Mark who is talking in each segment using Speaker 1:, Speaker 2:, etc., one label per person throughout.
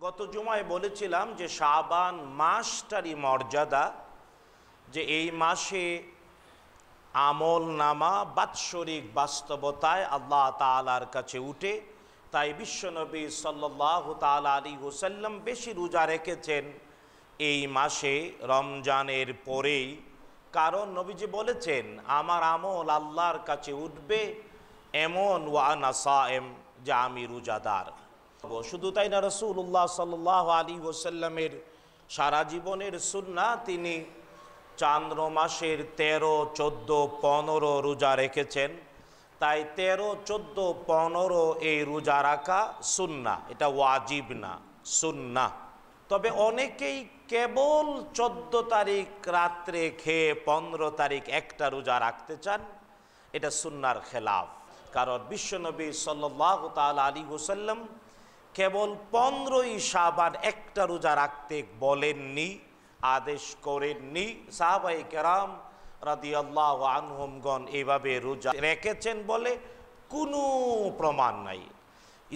Speaker 1: গত জুমায় বলেছিলাম যে শাবান মাসটারই মর্যাদা, যে এই মাসে আমল নামা বাৎসরিক বাস্তবতায় আল্লাহ তাআলার কাছে উঠে। তাই বিশ্বনবী সাল্লাল্লাহু তাআলা আলাইহি ওয়াসাল্লাম বেশি রোজা রেখেছেন এই মাসে রমজানের পরেই, কারণ নবীজি বলেছেন আমার আমল আল্লাহর কাছে উঠবে এমন ওয়া আনা সায়েম, যে আমি রোজাদার। শুধু তাই না, রাসূলুল্লাহ সাল্লাল্লাহু আলাইহি ওয়াসাল্লামের সারা জীবনের সুন্নাহ, তিনি চান্দ্র মাসের 13, 14, 15 রোজা রেখেছেন। তাই 13, 14, 15 এই রোজা রাখা সুন্নাহ, এটা ওয়াজিব না, সুন্নাহ। তবে অনেকেই কেবল 14 তারিখ রাত্রে খেয়ে 15 তারিখ একটা রোজা রাখতে চান, এটা সুন্নাহর খেলাফ। কারণ বিশ্বনবী সাল্লাল্লাহু তাআলা আলাইহি ওয়াসাল্লাম কেবল 15ই শাবান একটা রোজা রাখতে বলেননি, আদেশ করেননি। সাহাবায়ে কেরাম রাদিয়াল্লাহু আনহুমগণ এইভাবে রোজা রেখেছেন বলে কোনো প্রমাণ নাই।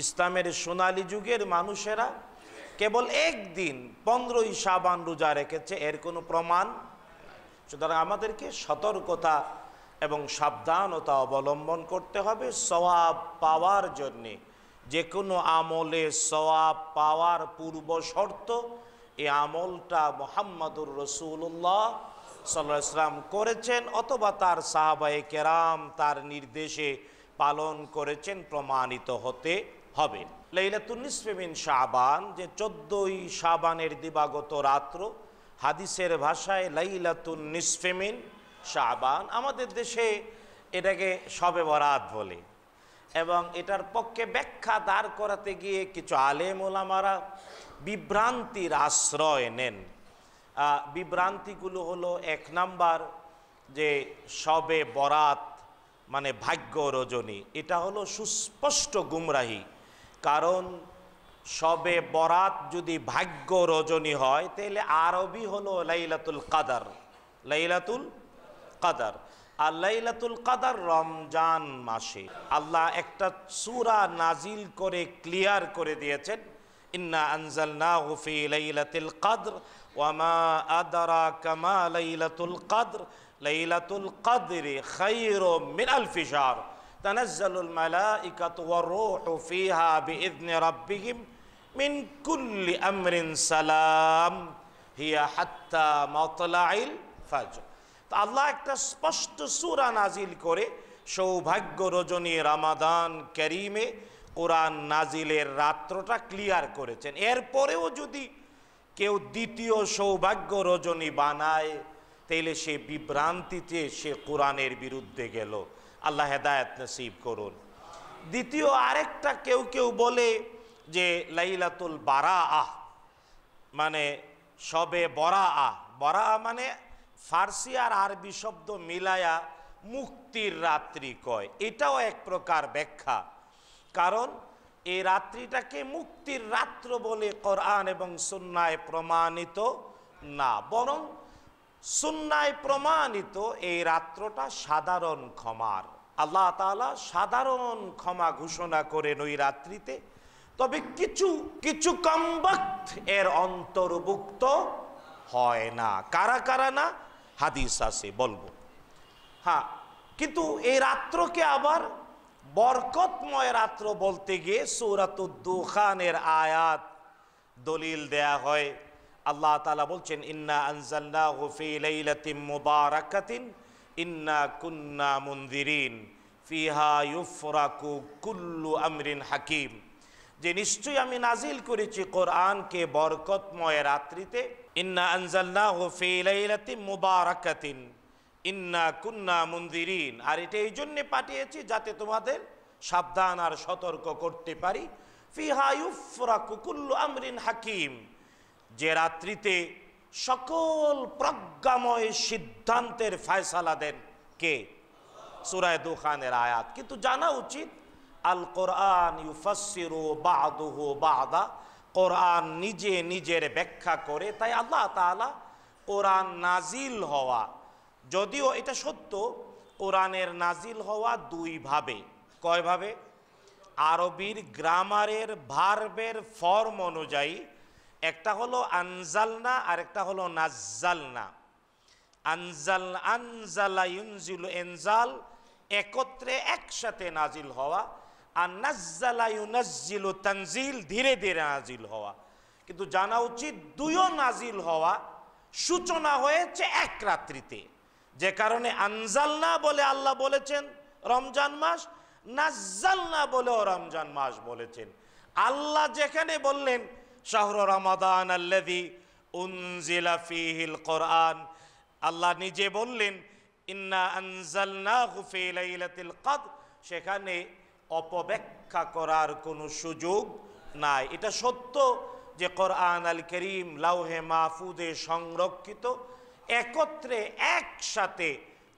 Speaker 1: ইসলামের সোনালী যুগের মানুষেরা কেবল একদিন 15ই শাবান রোজা রেখেছে, এর কোনো প্রমাণ। সুতরাং আমাদেরকে সতর্কতা এবং সাবধানতা অবলম্বন করতে হবে সওয়াব পাওয়ার জন্যে। যে কোনো আমলে সওয়াব পাওয়ার পূর্ব শর্ত এই আমলটা মুহাম্মাদুর রাসূলুল্লাহ সাল্লাল্লাহু আলাইহি ওয়াসাল্লাম করেছেন অথবা তার সাহাবায়ে কেরাম তার নির্দেশে পালন করেছেন, প্রমাণিত হতে হবে। লাইলাতুন নিসফে মিন শাবান, যে 14ই শাবানের দিবাগত রাত্র, হাদিসের ভাষায় লাইলাতুন নিসফে মিন শাবান। আমাদের দেশে এটাকে শবে বরাত বলে, এবং এটার পক্ষে ব্যাখ্যা দাঁড় করাতে গিয়ে কিছু আলেম ওলামারা বিভ্রান্তির আশ্রয় নেন। বিভ্রান্তিগুলো হলো, 1 নাম্বার, যে শবে বরাত মানে ভাগ্য রজনী, এটা হলো সুস্পষ্ট গুমরাহি। কারণ শবে বরাত যদি ভাগ্য রজনী হয় তাহলে আরবি হলো লাইলাতুল কাদার, লাইলাতুল কাদার। আর লাইলাতুল কাদার রমজান মাসে আল্লাহ একটা সূরা নাজিল করে ক্লিয়ার করে দিয়েছেন, ইন্না আনজালনাহু ফি লাইলাতিল কদর ওয়া মা আদরাকা মা লাইলাতুল কদর লাইলাতুল কদরি খায়রুম মিন আলফি শাহর তানাজ্জালুল মালাইকাতু ওয়ার রূহু ফিহা বিইذনি রাব্বিহিম মিন কুল্লি আমরিন সালাম হিয়া হাত্তা মাতলাইল ফাজর। তো আল্লাহ একটা স্পষ্ট সূরা নাজিল করে সৌভাগ্য রজনী রমাদান কারীমে কোরআন নাজিলের রাত্রটা ক্লিয়ার করেছেন। এরপরেও যদি কেউ দ্বিতীয় সৌভাগ্য রজনী বানায় তাইলে সে বিভ্রান্তিতে সে কোরআনের বিরুদ্ধে গেল। আল্লাহ হেদায়েত নসিব করুন। দ্বিতীয় আরেকটা কেউ কেউ বলে যে লাইলাতুল বারাআহ মানে শবে বরাআহ, বরাআহ মানে ফার্সি আর আরবি শব্দ মিলায়া মুক্তির রাত্রি কয়, এটাও এক প্রকার ব্যাখ্যা। কারণ এই রাত্রিটাকে মুক্তির রাত্র বলে কোরআন এবং সুন্নায় প্রমাণিত না, বরং সুন্নায় প্রমাণিত এই রাত্রটা সাধারণ ক্ষমার। আল্লাহ তাআলা সাধারণ ক্ষমা ঘোষণা করেন ওই রাত্রিতে, তবে কিছু কিছু কমবক্ত এর অন্তর্ভুক্ত হয় না। কারা কারা না, হাদিস আছে বলবো। হ্যাঁ, কিন্তু এই রাত্রকে আবার বরকতময় রাত্র বলতে গিয়ে সূরাতুদ দুখানের আয়াত দলিল দেয়া হয়। আল্লাহ তাআলা বলছেন, ইন্না আনজালনাহু ফি লাইলাতিন মুবারাকাতিন ইন্না কুন্না মুনযিরিন ফিহা ইউফরাকু কুল্লু আমরিন হাকিম, যে নিশ্চয়ই আমি নাজিল করেছি কোরআনকে বরকতময় রাত্রিতে। ইন্না আনজালনাহু ফি লাইলাতিন মুবারাকাতিন ইন্না কুন্না মুনযিরিন, আর এটা এই জন্যে পাঠিয়েছি যাতে তোমাদের সাবধান আর সতর্ক করতে পারি। ফিহা ইউফরাকু কুল্লু আমরিন হাকিম, যে রাত্রিতে সকল প্রজ্ঞাময় সিদ্ধান্তের ফয়সালা দেন কে? সূরা দুখানের আয়াত। কিন্তু জানা উচিত আল কোরআন ইউফাসসিরু বা'দুহু বা'দা, কোরআন নিজে নিজের ব্যাখ্যা করে। তাই আল্লাহ তাআলা কোরআন নাজিল হওয়া, যদিও এটা সত্য কোরআনের নাজিল হওয়া 2 ভাবে। কয়ভাবে? আরবির গ্রামারের ভার্বের ফর্ম অনুযায়ী একটা হলো আনজালনা আর একটা হলো নাজ্জালনা। আনজালা ইউনজিলু, এনজাল একত্রে একসাথে নাজিল হওয়া, আর নাজ্জালা ইউনাজ্জিলু তানজিল ধীরে ধীরে নাজিল হওয়া। কিন্তু জানা উচিত দুইও নাজিল হওয়া সূচনা হয়েছে এক রাত্রিতে, যে কারণে আনজালনা বলে আল্লাহ বলেছেন রমজান মাস, নাজ্জালনা বলেও রমজান মাস বলেছেন। আল্লাহ যেখানে বললেন শাহরু রমাদান আল্লাযী উনজিলা ফীহিল কোরআন, আল্লাহ নিজে বললেন ইন্না আনজালনাহু ফী লাইলাতিল কদর, সেখানে অপব্যাখ্যা করার কোনো সুযোগ নাই। এটা সত্য যে কোরআন আল করিম লাউহে মাহফুজে সংরক্ষিত, একত্রে একসাথে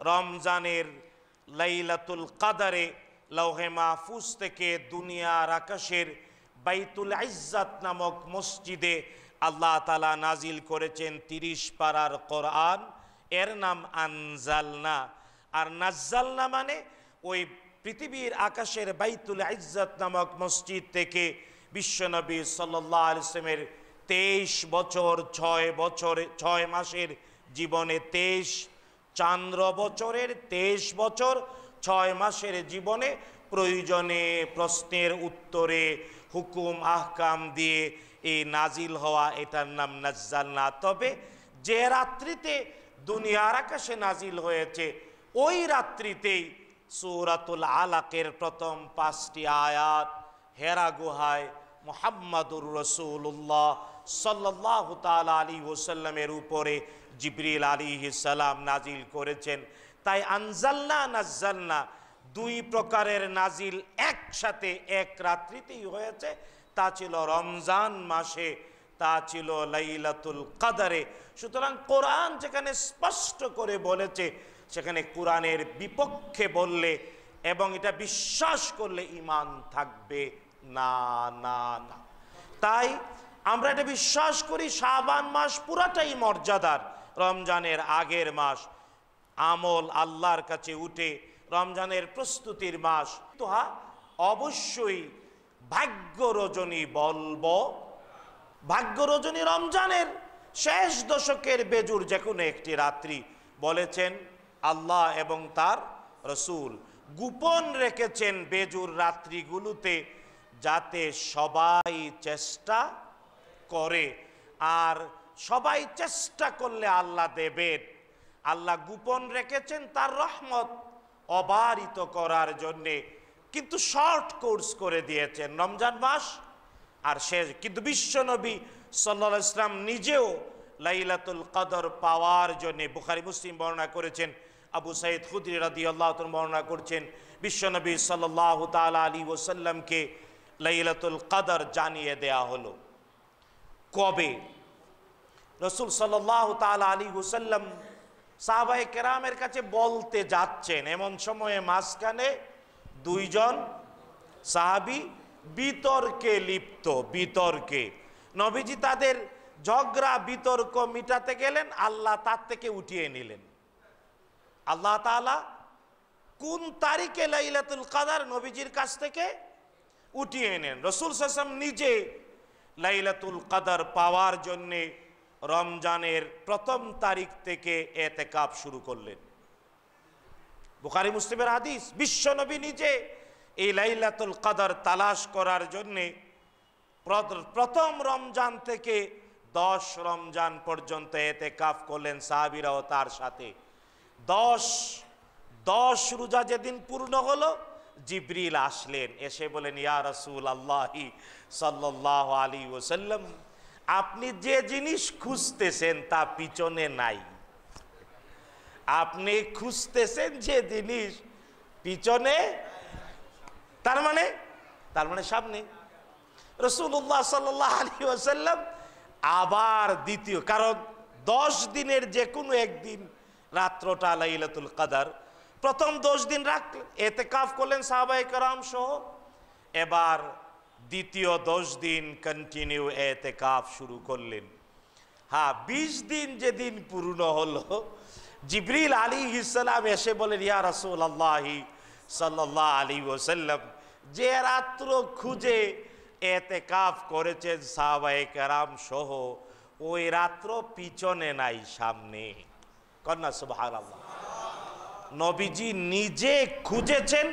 Speaker 1: রমজানের লাইলাতুল কদরে লাউহে মাহফুজ থেকে দুনিয়ার আকাশের বাইতুল ইজ্জাত নামক মসজিদে আল্লাহ তাআলা নাজিল করেছেন 30 পারার কোরআন, এর নাম আনজালনা। আর নাজ্জালনা মানে ওই পৃথিবীর আকাশের বাইতুল ইজ্জাত নামক মসজিদ থেকে বিশ্বনবী সাল্লাল্লাহু আলাইহি ওয়াসাল্লামের 23 বছর 6 মাসের জীবনে, 23 চান্দ্র বছরের 23 বছর 6 মাসের জীবনে প্রয়োজনে প্রশ্নের উত্তরে হুকুম আহকাম দিয়ে এই নাজিল হওয়া, এটার নাম নাজ্জালনা। তবে যে রাত্রিতে দুনিয়ার আকাশে নাজিল হয়েছে ওই রাত্রিতেই সূরাতুল আলাকের প্রথম 5টি আয়াত হেরা গুহায় মুহাম্মাদুর রাসূলুল্লাহ সাল্লাল্লাহু তাআলা আলাইহি ওয়াসাল্লামের উপরে জিবরিল আলাইহিস সালাম নাজিল করেছেন। তাই আনজালনা নাজ্জালনা দুই প্রকারের নাজিল একসাথে এক রাত্রিতেই হয়েছে। তা ছিল রমজান মাসে, তা ছিল লাইলাতুল কদরে। সুতরাং কোরআন যেখানে স্পষ্ট করে বলেছে, সেখানে কোরআনের বিপক্ষে বললে এবং এটা বিশ্বাস করলে ঈমান থাকবে না না না। তাই আমরা এটা বিশ্বাস করি শাবান মাস পুরাটাই মর্যাদার, রমজানের আগের মাস, আমল আল্লাহর কাছে উঠে রমজানের প্রস্তুতির মাস। তো অবশ্যই ভাগ্য রজনী বলবো, ভাগ্য রজনী রমজানের শেষ দশকের বেজুর যে কোনো একটি রাত্রি বলেছেন আল্লাহ এবং তার রসুল গোপন রেখেছেন বেজুর রাত্রিগুলোতে, যাতে সবাই চেষ্টা করে। আর সবাই চেষ্টা করলে আল্লাহ দেবেন। আল্লাহ গোপন রেখেছেন তার রহমত অবারিত করার জন্যে, কিন্তু শর্ট কোর্স করে দিয়েছেন রমজান মাস আর শেষ। কিন্তু বিশ্বনবী সাল্লাল্লাহু আলাইহি ওয়াসাল্লাম নিজেও লাইলাতুল কদর পাওয়ার জন্যে, বুখারী মুসলিম বর্ণনা করেছেন, আবু সাঈদ খুদরি রাদিয়াল্লাহু তাআলা বর্ণনা করছেন, বিশ্বনবী সাল্লাল্লাহু তাআলা আলাইহি ওয়াসাল্লামকে লাইলাতুল কদর জানিয়ে দেয়া হলো। কবে? রাসূল সাল্লাল্লাহু তাআলা আলাইহি ওয়াসাল্লাম সাহাবায়ে কেরামের কাছে বলতে যাচ্ছেন, এমন সময়ে মাঝখানে দুইজন সাহাবী বিতর্কে লিপ্ত। বিতর্কে নবীজি তাদের ঝগড়া বিতর্ক মিটাতে গেলেন, আল্লাহ তার থেকে উঠিয়ে নিলেন। আল্লাহ তাআলা কোন তারিখে লাইলাতুল কদর নবীজির কাছ থেকে উঠিয়ে নেন। রাসূল সাল্লাল্লাহু আলাইহি ওয়াসাল্লাম নিজে লাইলাতুল কদর পাওয়ার জন্যে রমজানের প্রথম তারিখ থেকে এতেকাফ শুরু করলেন। বুখারী মুসলিমের হাদিস, বিশ্বনবী নিজে এই লাইলাতুল কদর তালাশ করার জন্যে প্রথম রমজান থেকে 10 রমজান পর্যন্ত এতেকাফ করলেন, সাহাবীরাও তার সাথে। 10 রোজা যেদিন পূর্ণ হলো, জিবরিল আসলেন, এসে বলেন, ইয়া রাসূলুল্লাহি সাল্লাল্লাহু আলাইহি ওয়াসাল্লাম, আপনি যে জিনিস খুঁজতেছেন তা পিছনে নাই। আপনি খুঁজতেছেন যে জিনিস পিছনে, তার মানে সামনে। রাসূলুল্লাহ সাল্লাল্লাহু আলাইহি ওয়াসাল্লাম আবার দ্বিতীয়, কারণ 10 দিনের যে কোনো একদিন রাত্রটা লাইলাতুল কদর, প্রথম 10 দিন রাখলেন, এতেকাফ করলেন সাহাবায়ে কেরাম সহ। এবার দ্বিতীয় 10 দিন কন্টিনিউ এতেকাফ শুরু করলেন। 20 দিন যেদিন পূর্ণ হলো, জিবরিল আলাইহিস সালাম এসে বলেন, ইয়া রাসূলুল্লাহি সাল্লাল্লাহু আলাইহি ওয়াসাল্লাম, যে রাত্র খুঁজে এতেকাফ করেছেন সাহাবায়ে কেরাম সহ, ওই রাত্র পিছনে নাই সামনে। কন্যা সুবহানাল্লাহ। নবীজি নিজে খুঁজেছেন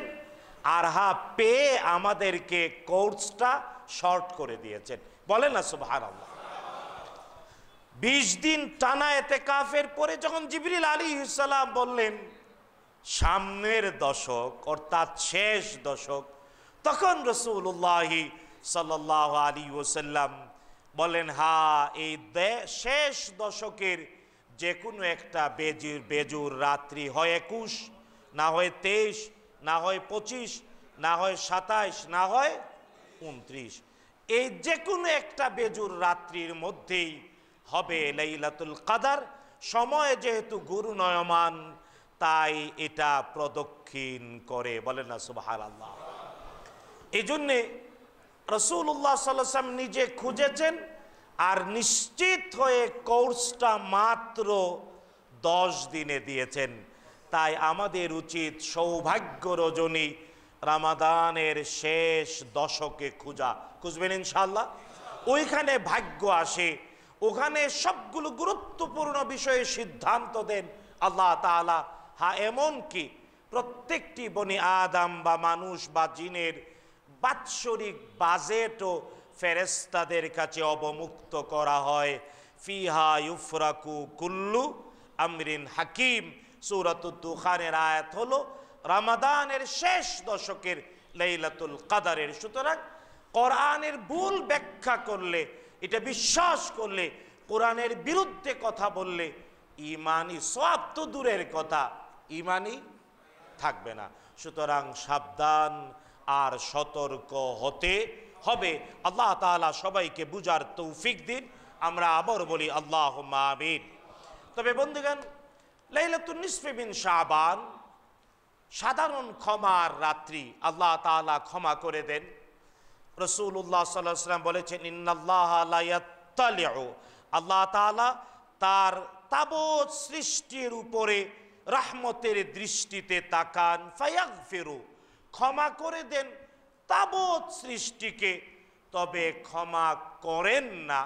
Speaker 1: আর পেয়ে আমাদেরকে কোর্সটা শর্ট করে দিয়েছেন। বলেন না সুবহানাল্লাহ। 20 দিন টানা এতেকাফের পরে যখন জিবরিল আলাইহিস সালাম বললেন সামনের দশক অর্থাৎ শেষ দশক, তখন রাসূলুল্লাহ সাল্লাল্লাহু আলাইহি ওয়াসাল্লাম বলেন, এই শেষ দশকের যে কোনো একটা বেজুর রাত্রি, হয় 21, না হয় 23, না হয় 25, না হয় 27, না হয় 29, এই যে কোনো একটা বেজুর রাত্রির মধ্যেই হবে লাইলাতুল কদর। সময় যেহেতু গুরুনয়মান, তাই এটা প্রদক্ষিণ করে। বলেন না সুবহানাল্লাহ। এই জন্যে রাসূলুল্লাহ সাল্লাল্লাহু আলাইহি ওয়াসাল্লাম নিজে খুঁজেছেন আর নিশ্চিত হয়ে কোর্সটা মাত্র 10 দিনে দিয়েছেন। তাই আমাদের উচিত সৌভাগ্য রজনী রমাদানের শেষ দশকে খুঁজবেন ইনশাআল্লাহ। ওইখানে ভাগ্য আসে, ওখানে সবগুলো গুরুত্বপূর্ণ বিষয়ে সিদ্ধান্ত দেন আল্লাহ তাআলা। এমন কি প্রত্যেকটি বনি আদম বা মানুষ বা জিনের বাৎসরিক বাজেটও ফেরেশতাদের কাছে অবমুক্ত করা হয়। ফিহা ইউফরাকু কুল্লু আমরিন হাকিম, সূরাতুদ দুখানের আয়াত হলো রমাদানের শেষ দশকের লাইলাতুল কদরের। সুতরাং কোরআনের ভুল ব্যাখ্যা করলে, এটা বিশ্বাস করলে, কোরআনের বিরুদ্ধে কথা বললে ইমানি সওয়াব তো দূরের কথা, ইমানি থাকবে না। সুতরাং সাবধান আর সতর্ক হতে হবে। আল্লাহ তাআলা সবাইকে বুঝার তৌফিক দিন। আমরা আবার বলি আল্লাহুম্মা আমিন। তবে বন্ধুগণ, লাইলাতুন নিসফি মিন শাবান সাধারণ ক্ষমার রাত্রি, আল্লাহ তাআলা ক্ষমা করে দেন। রাসূলুল্লাহ সাল্লাল্লাহু আলাইহি ওয়াসাল্লাম বলেছেন, ইন্নাল্লাহা লা ইয়াত্তালিউ, আল্লাহ তাআলা তার তাবৎ সৃষ্টির উপরে রহমতের দৃষ্টিতে তাকান, ফায়াগফিরু, ক্ষমা করে দেন তাবৎ সৃষ্টিকে, তবে ক্ষমা করেন না।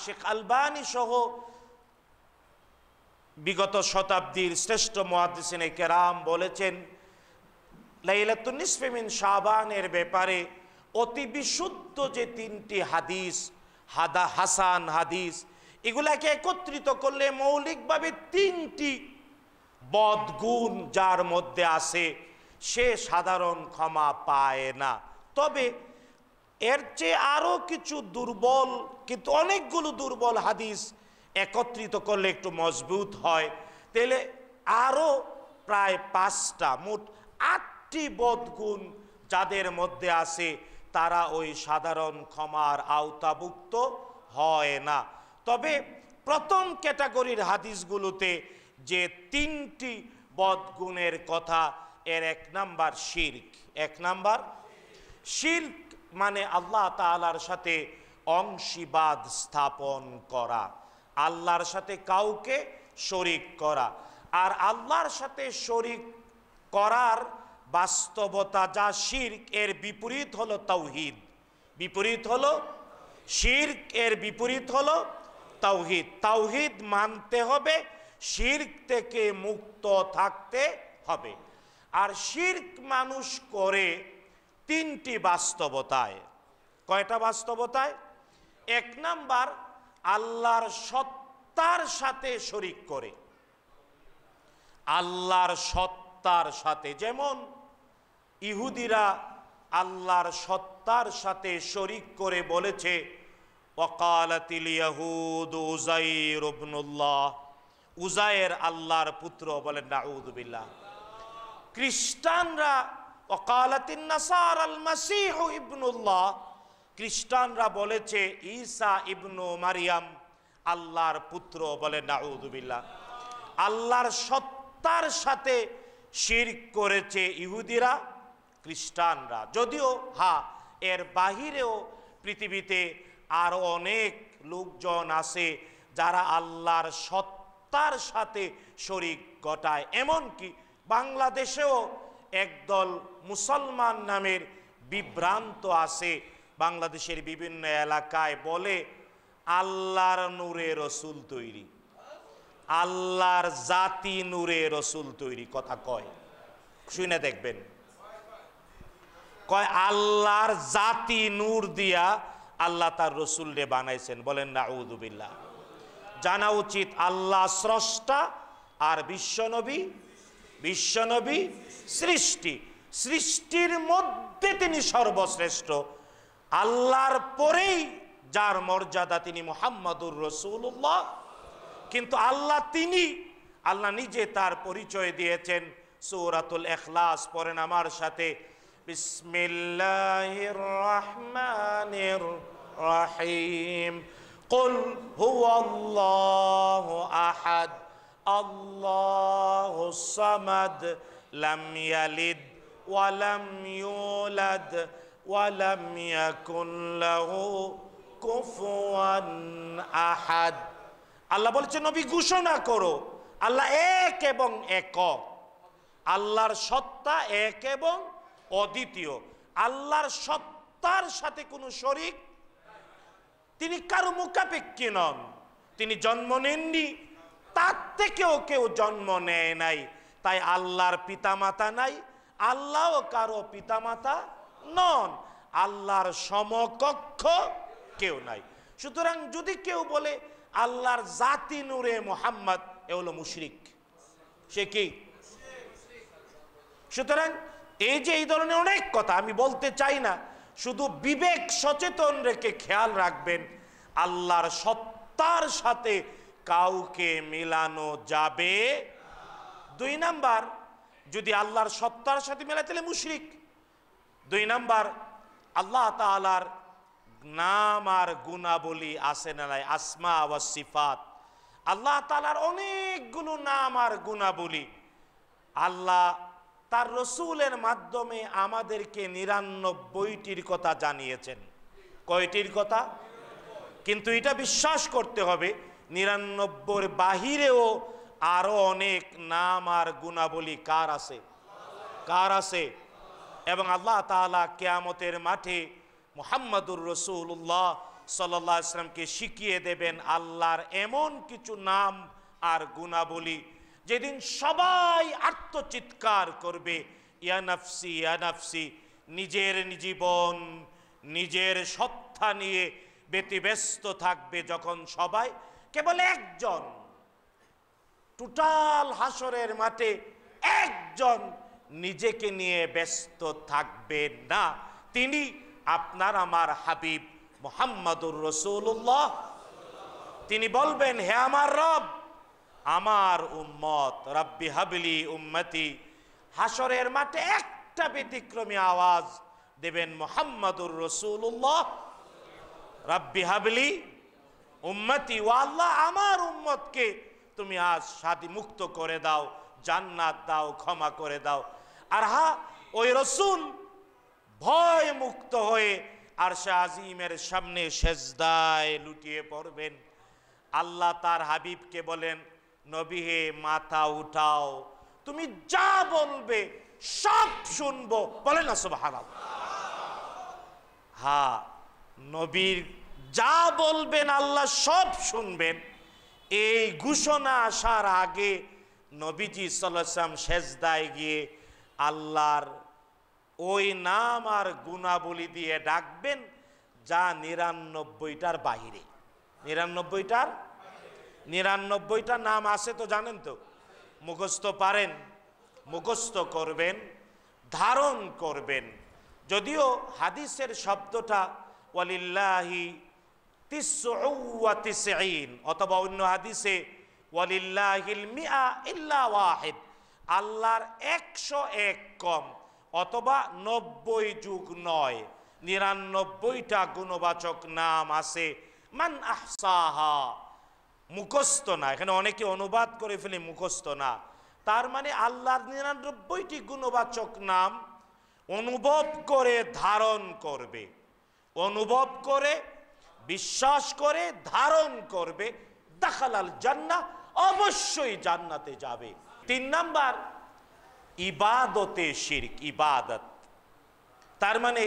Speaker 1: শেখ আলবানী সহ বিগত শতাব্দীর শ্রেষ্ঠ মুহাদ্দিসিনে কেরাম বলেছেন লাইলাতুন নিসফি মিন শাবানের ব্যাপারে অতি বিশুদ্ধ যে 3টি হাদিস, হাসান হাদিস, এগুলাকে একত্রিত করলে মৌলিকভাবে 3টি বদগুণ যার মধ্যে আছে সে সাধারণ ক্ষমা পায় না। তবে এর চেয়ে আরো কিছু দুর্বল, কিন্তু অনেকগুলো দুর্বল হাদিস একত্রিত করলে একটু মজবুত হয়। তাহলে আরো প্রায় 5টা, মোট 8টি বদগুণ যাদের মধ্যে আছে তারা ওই সাধারণ ক্ষমার আওতাভুক্ত হয় না। তবে প্রথম ক্যাটাগরির হাদিসগুলোতে যে 3টি বদগুণের কথা, এর 1 নাম্বার শিরক। 1 নাম্বার শিরক মানে আল্লাহ তাআলার সাথে অংশীবাদ স্থাপন করা, আল্লাহর সাথে কাউকে শরীক করা। আর আল্লাহর সাথে শরীক করার বাস্তবতা যা শিরক, এর বিপরীত হলো তাওহীদ। বিপরীত হলো শিরক, এর বিপরীত হলো তাওহীদ। তাওহীদ মানতে হবে, শিরক থেকে মুক্ত থাকতে হবে। আর শিরক মানুষ করে 3টি বাস্তবতায়। কয়টা বাস্তবতায়? 1 নাম্বার আল্লাহর সত্তার সাথে শরীক করে, আল্লাহর সত্তার সাথে। যেমন ইহুদিরা আল্লাহর সত্তার সাথে শরীক করে বলেছে ওয়াকালাতিল ইয়াহুদু উযাইর ইবনুল্লাহ, উযাইর আল্লাহর পুত্র। বলেন নাউযু বিল্লাহ। খ্রিস্টানরা ওয়াকালাতিন নাসারাল মাসীহু ইবনুল্লাহ, খ্রিস্টানরা বলেছে ঈসা ইবনু মারিয়াম আল্লাহর পুত্র। বলেন নাউযু বিল্লাহ। আল্লাহর সত্তার সাথে শিরক করেছে ইহুদিরা, খ্রিস্টানরা। যদিও এর বাহিরেও পৃথিবীতে আরো অনেক লোকজন আছে যারা আল্লাহর সত্তার সাথে শরীক ঘটায়। এমনকি বাংলাদেশেও একদল মুসলমান নামের বিভ্রান্ত আছে বাংলাদেশের বিভিন্ন এলাকায় বলে আল্লাহর নূরে রসুল তৈরি, আল্লাহর জাতি নূরে রসুল তৈরি, কথা কয়, শুনে দেখবেন, কয় আল্লাহর জাতি নূর দিয়া আল্লাহ তার রসুল রে বানাইছেন, বলেন নাউযুবিল্লাহ। জানা উচিত আল্লাহ স্রষ্টা আর বিশ্বনবী সৃষ্টি, সৃষ্টির মধ্যে তিনি সর্বশ্রেষ্ঠ। আল্লাহর পরেই যার মর্যাদা তিনি মুহাম্মাদুর রাসূলুল্লাহ। কিন্তু আল্লাহ নিজে তার পরিচয় দিয়েছেন। সূরাতুল ইখলাস পড়েন আমার সাথে, বিসমিল্লাহির রহমানির রহিম। কুল হুয়াল্লাহু আহাদ আল্লাহুস সামাদ লাম ইয়ালিদ ওয়া লাম ইউলাদ ওয়া লাম ইয়াকুন লাহু কুফুয়ান আহাদ। আল্লাহ বলছেন নবী ঘোষণা করো আল্লাহ এক এবং একক, আল্লাহর সত্তা এক এবং অদ্বিতীয়, আল্লাহর সত্তার সাথে কোনো শরীক, তিনি কারো মুখাপেক্ষী নন, তিনি জন্ম নেননি, তার থেকেও কেউ জন্ম নেয় নাই, তাই আল্লাহর পিতামাতা নাই, আল্লাহও কারো পিতামাতা নন, আল্লাহর সমকক্ষ কেউ নাই। সুতরাং যদি কেউ বলে আল্লাহর জাতি নূরে মুহাম্মদ, এ হলো মুশরিক, সে কি? সুতরাং এই যে এই ধরনের অনেক কথা আমি বলতে চাই না, শুধু বিবেক সচেতন রেখে খেয়াল রাখবেন আল্লাহর সত্তার সাথে কাউকে মিলানো যাবে। 2 নাম্বার, যদি আল্লাহর সত্তার সাথে মেলায় তাহলে মুশরিক। 2 নাম্বার, আল্লাহ তাআলার নাম আর গুণাবলী আছে না নাই, আসমা ওয়া সিফাত, আল্লাহ তাআলার অনেকগুলো নাম আর গুণাবলী আল্লাহ তার রসুলের মাধ্যমে আমাদেরকে 99টির কথা জানিয়েছেন। কয়টির কথা? কিন্তু এটা বিশ্বাস করতে হবে 99-র বাহিরেও আরো অনেক নাম আর গুণাবলী কার আছে। এবং আল্লাহ তাআলা কিয়ামতের মাঠে মুহাম্মাদুর রাসূলুল্লাহ সাল্লাল্লাহু আলাইহি ওয়াসাল্লামকে শিখিয়ে দেবেন আল্লাহর এমন কিছু নাম আর গুণাবলী যেদিন সবাই আত্মচিৎকার করবে, ইয়া নাফসি ইয়া নাফসি, নিজের জীবন নিজের সত্তা নিয়ে ব্যতিব্যস্ত থাকবে। যখন সবাই, কেবল একজন, টোটাল হাসরের মাঠে একজন নিজেকে নিয়ে ব্যস্ত থাকবে না, তিনি আপনার আমার হাবিব মুহাম্মাদুর রাসূলুল্লাহ। তিনি বলবেন, হে আমার রব, আমার উম্মত, রাব্বি হাবলি উম্মতি। হাসরের মাঠে একটা ব্যতিক্রমী আওয়াজ দেবেন মুহাম্মাদুর রাসূলুল্লাহ, রাব্বি হাবলি উম্মতি। ও আল্লাহ, আমার উম্মতকে তুমি আজ শাদী মুক্ত করে দাও, জান্নাত দাও, ক্ষমা করে দাও। আর ওই রসুল ভয় মুক্ত হয়ে আরশে আজিমের সামনে সেজদায় লুটিয়ে পড়বেন। আল্লাহ তার হাবিবকে বলেন, নবী হে, মাথা উঠাও, তুমি যা বলবে সব শুনবো। বলেন না সুবহানাল্লাহ। নবীর যা বলবেন আল্লাহ সব শুনবেন। এই ঘোষণা আসার আগে নবীজি সাল্লাল্লাহু আলাইহি ওয়াসাল্লাম সেজদায় গিয়ে আল্লাহর ওই নাম আর গুণাবলী দিয়ে ডাকবেন যা 99টার বাহিরে। 99টা নাম আছে তো জানেন তো, মুখস্থ পারেন, মুখস্থ করবেন, ধারণ করবেন। যদিও হাদিসের শব্দটা ওয়ালিল্লাহি 99 অথবা অন্য হাদিসে ওয়ালিল্লাহিল মিআ ইল্লা ওয়াহিদ, আল্লাহর 101 কম, অথবা 90+9, 99টা গুণবাচক নাম আছে। মান আহসাহা, মুখস্থ না, এখানে অনেকে অনুবাদ করে ফেলে মুখস্থ না, তার মানে আল্লাহর 99টি গুণবাচক নাম অনুভব করে ধারণ করবে, অনুভব করে বিশ্বাস করে ধারণ করবে, দাখালাল জান্নাহ, অবশ্যই জান্নাতে যাবে। 3 নাম্বার, ইবাদতে শিরক, ইবাদত, তার মানে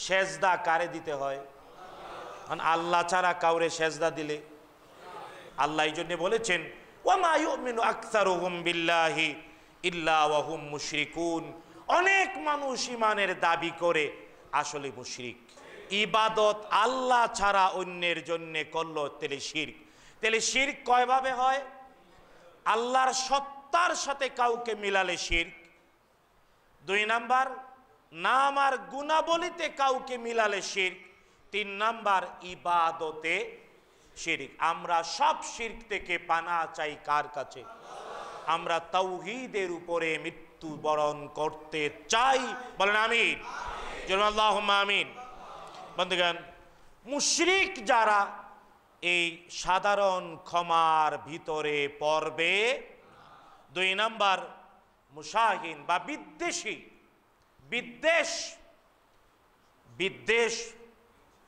Speaker 1: সেজদা কারে দিতে হয়? আল্লাহ ছাড়া কাউরে সেজদা দিলে আল্লাহ এই জন্য বলেছেন ওয়ামা ইউমিনু আকসারুহুম বিল্লাহি ইল্লা ওয়া হুম মুশরিকুন। অনেক মানুষ ঈমানের দাবি করে আসলে মুশরিক। ইবাদত আল্লাহ ছাড়া অন্যের জন্য করলো তাহলে শিরক। তাহলে শিরক কয়ভাবে হয়? আল্লাহর সত্তার সাথে কাউকে মিলালে শিরক। 2 নাম্বার, নাম আর গুণাবলীতে কাউকে মিলালে শিরক। 3 নাম্বার, ইবাদতে শিরক। আমরা সব শিরক থেকে পানা চাই কার কাছে? আমরা তাওহীদের উপরে মৃত্যুবরণ করতে চাই, বলেন আমিন। আল্লাহুম্মা আমিন। বন্ধুগণ, মুশরিক যারা এই সাধারণ ক্ষমার ভিতরে পড়বে। 2 নাম্বার, মুশাহিন বা বিদ্বেষী। বিদ্বেষ বিদ্বেষ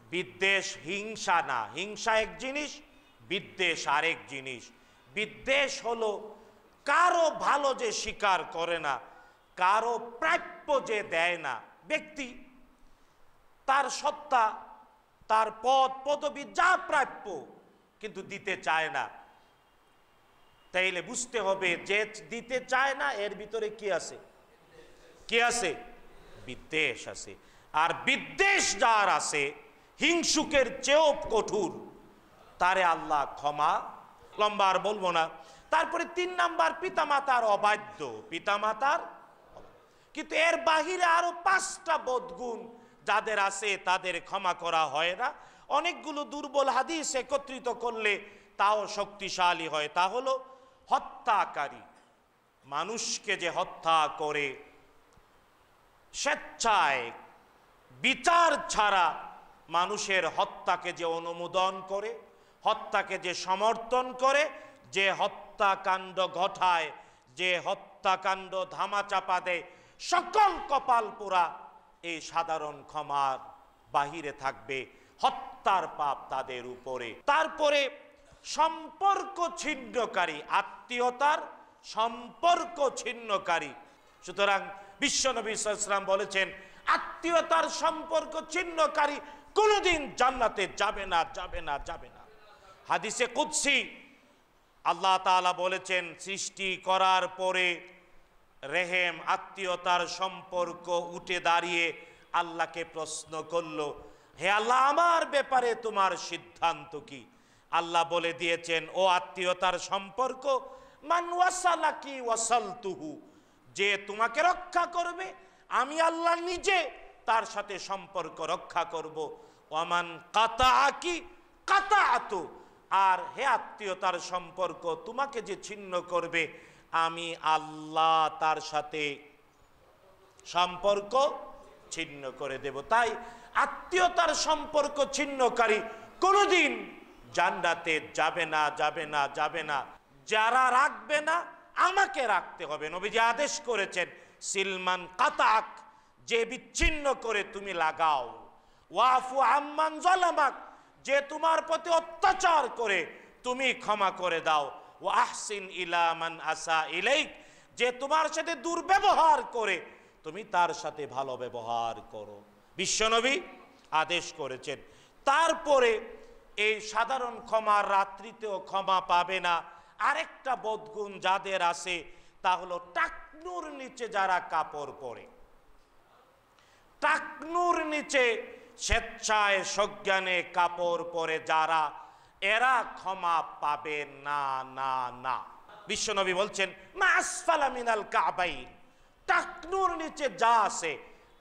Speaker 1: বিদ্বেষ হিংসা না, হিংসা এক জিনিস, বিদ্বেষ আরেক জিনিস। বিদ্বেষ হলো কারো ভালো যে স্বীকার করে না, কারো প্রাপ্য যে দেয় না। ব্যক্তি তার সত্তা, তার পদ পদবি যা প্রাপ্য কিন্তু দিতে চায় না, তাইলে বুঝতে হবে যে দিতে চায় না এর ভিতরে কি আছে? কি আছে? বিদ্বেষ আছে। আর বিদ্বেষ যার আছে, হিংসুকের চেয়েও কঠোর, তারে আল্লাহ ক্ষমা, লম্বা আর বলবো না। তারপরে 3 নাম্বার, পিতামাতার অবাধ্য। পিতামাতার, কিন্তু এর বাহিরে আরো 5টা বদগুণ যাদের আছে তাদের ক্ষমা করা হয় না। অনেকগুলো দুর্বল হাদিস একত্রিত করলে তাও শক্তিশালী হয়। তা হলো হত্যাকারী, মানুষকে যে হত্যা করে স্বেচ্ছায় বিচার ছাড়া মানুষের হত্যাকে যে অনুমোদন করে, হত্যাকে যে সমর্থন করে, যে হত্যাকাণ্ড ঘটায়, যে হত্যাকাণ্ড ধামাচাপা দেয়, সকল কপাল পোড়া এই সাধারণ ক্ষমার বাহিরে থাকবে, হত্যার পাপ তাদের উপরে। তারপরে সম্পর্ক ছিন্নকারী, আত্মীয়তার সম্পর্ক ছিন্নকারী। সুতরাং বিশ্বনবী সাল্লাল্লাহু আলাইহি ওয়াসাল্লাম বলেছেন, আত্মীয়তার সম্পর্ক ছিন্নকারী কোনোদিন জান্নাতে যাবে না, যাবে না, যাবে না। হাদিসে কুদসি আল্লাহ তাআলা বলেছেন, সৃষ্টি করার পরে রেহেম আত্মীয়তার সম্পর্ক উঠে দাঁড়িয়ে আল্লাহকে প্রশ্ন করলো, হে আল্লাহ, আমার ব্যাপারে তোমার সিদ্ধান্ত কি? আল্লাহ বলে দিয়েছেন, ও আত্মীয়তার সম্পর্ক, মান ওয়াসালাকি ওয়াসালতুহু, যে তোমাকে রক্ষা করবে আমি আল্লাহ নিজে তার সাথে সম্পর্ক রক্ষা করব। ওয়ামান কাতাআকি কাতাআতু, আর হে আত্মীয়তার সম্পর্ক, তোমাকে যে ছিন্ন করবে আমি আল্লাহ তার সাথে সম্পর্ক ছিন্ন করে দেব। তাই আত্মীয়তার সম্পর্ক ছিন্নকারী কোনোদিন জান্নাতে যাবে না, যাবে না, যাবে না। যারা রাখবে না, আমাকে রাখতে হবে। নবীজি আদেশ করেছেন, সিলমান কাতাক, যে বিচ্ছিন্ন করে তুমি লাগাও। ওয়াফু আম্মান যালামাক, যে তোমার প্রতি অত্যাচার করে তুমি ক্ষমা করে দাও। ওয়া আহসিন ইলা মান আসা ইলাইক, যে তোমার সাথে দুর্ব্যবহার করে তুমি তার সাথে ভালো ব্যবহার করো। বিশ্বনবী আদেশ করেছেন। তারপরে এই সাধারণ ক্ষমার রাত্রিতেও ক্ষমা পাবে না আরেকটা বদগুণ যাদের আছে, তা হলো টাকনুর নিচে যারা কাপড় পরে। টাকনুর নিচে স্বেচ্ছায় সজ্ঞানে কাপড় পরে যারা, এরা ক্ষমা পাবে না, না, না। বিশ্বনবী বলছেন, মা আসফালা মিনাল কাবাইন, টাকনুর নিচে যা আছে,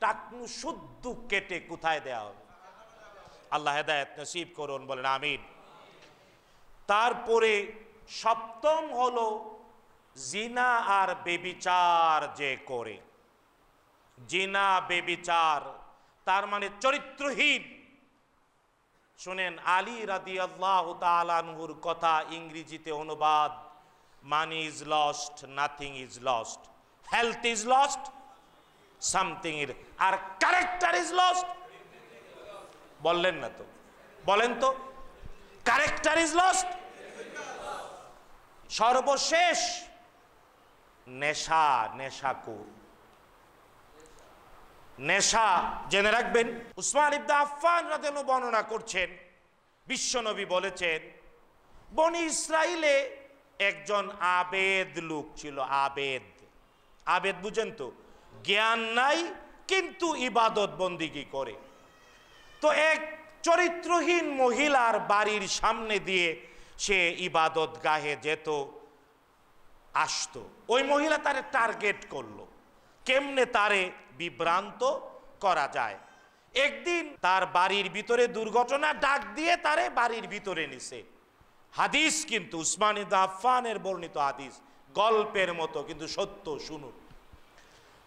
Speaker 1: টাকনু শুদ্ধ কেটে কোথায় দেওয়া হবে? আল্লাহ হেদায়েত নসিব করুন, বলেন আমিন। তারপরে 7ম হলো জিনা আর বেবিচার যে করে। জিনা বেবিচার তার মানে চরিত্রহীন। শুনেন, আলী রাদিয়াল্লাহু তাআলা আনহুর কথা ইংরেজিতে অনুবাদ, money is lost, nothing is lost, health is lost, something is, আর ক্যারেক্টার ইজ লস্ট। বললেন না তো? বলেন তো, ক্যারেক্টার ইজ লস্ট। সর্বশেষ নেশা, নেশাকুর। নেশা জেনে রাখবেন। উসমান ইবনে আফফান রাদিয়াল্লাহু বর্ণনা করছেন, বিশ্বনবী বলেছেন, বনি ইসরাইলে একজন আবেদ লোক ছিল। আবেদ, আবেদ বুঝেন তো, জ্ঞান নাই কিন্তু ইবাদত বন্দিগি করে। তো এক চরিত্রহীন মহিলার বাড়ির সামনে দিয়ে সে ইবাদত গাহে যেত, আসতো। ওই মহিলা তারে টার্গেট করলো, কেমনে তারে বিভ্রান্ত করা যায়। একদিন তার বাড়ির ভিতরে দুর্ঘটনা, ডাক দিয়ে তারে বাড়ির ভিতরে নিছে। হাদিস কিন্তু উসমান ইবনে আফফানের বর্ণিত হাদিস, গল্পের মতো কিন্তু সত্য, শুনুন।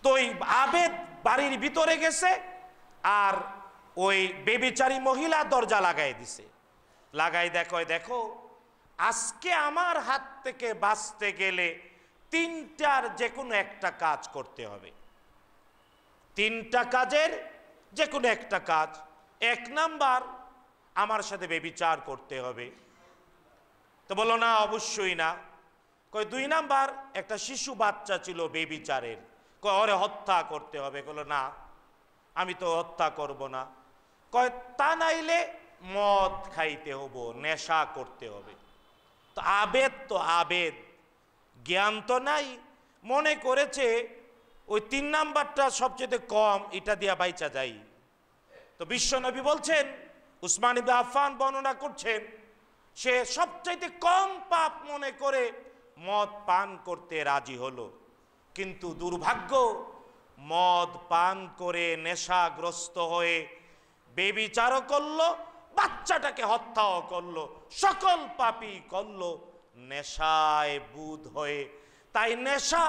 Speaker 1: তো ওই আবেদ বাড়ির ভিতরে গেছে, আর ওই বেবিচারী মহিলা দরজা লাগাই দিছে। লাগাই দেখো আজকে আমার হাত থেকে বাঁচতে গেলে তিনটার যে কোনো একটা কাজ করতে হবে। তিনটা কাজের যে কোনো একটা কাজ। এক নাম্বার, আমার সাথে বেবিচার করতে হবে। তো বললো না, অবশ্যই না। কয় দুই নাম্বার, একটা শিশু বাচ্চা ছিল বেবিচারের, কয় ওরে হত্যা করতে হবে। বললো না, আমি তো হত্যা করব না। কয় তা নাইলে মদ খাইতে হবো, নেশা করতে হবে। তো আবেদ তো আবেদ, জ্ঞান তো নাই, মনে করেছে ওই তিন নাম্বারটা সবচেয়ে কম, এটা দিয়া বাইচা যাই। তো বিশ্বনবী বলছেন, উসমান ইবনে আফফান বর্ণনা করছেন, সে সবচাইতে কম পাপ মনে করে মদ পান করতে রাজি হলো। কিন্তু দুর্ভাগ্য, মদ পান করে নেশাগ্রস্ত হয়ে বেবিচারও করলো, বাচ্চাটাকে হত্যাও করলো, সকল পাপই করলো নেশায় বুধ হয়ে। তাই নেশা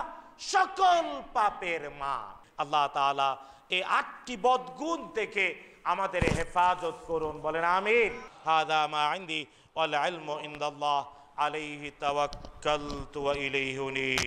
Speaker 1: সকল পাপের মা। আল্লাহ তাআলা এই ৮টি বদগুণ থেকে আমাদের হেফাজত করুন, বলেন আমিন। হাদা মা ইনদি ওয়াল ইলমু ইনদাল্লাহ আলাইহি তাওয়াক্কালতু ওয়া ইলাইহি উনীব।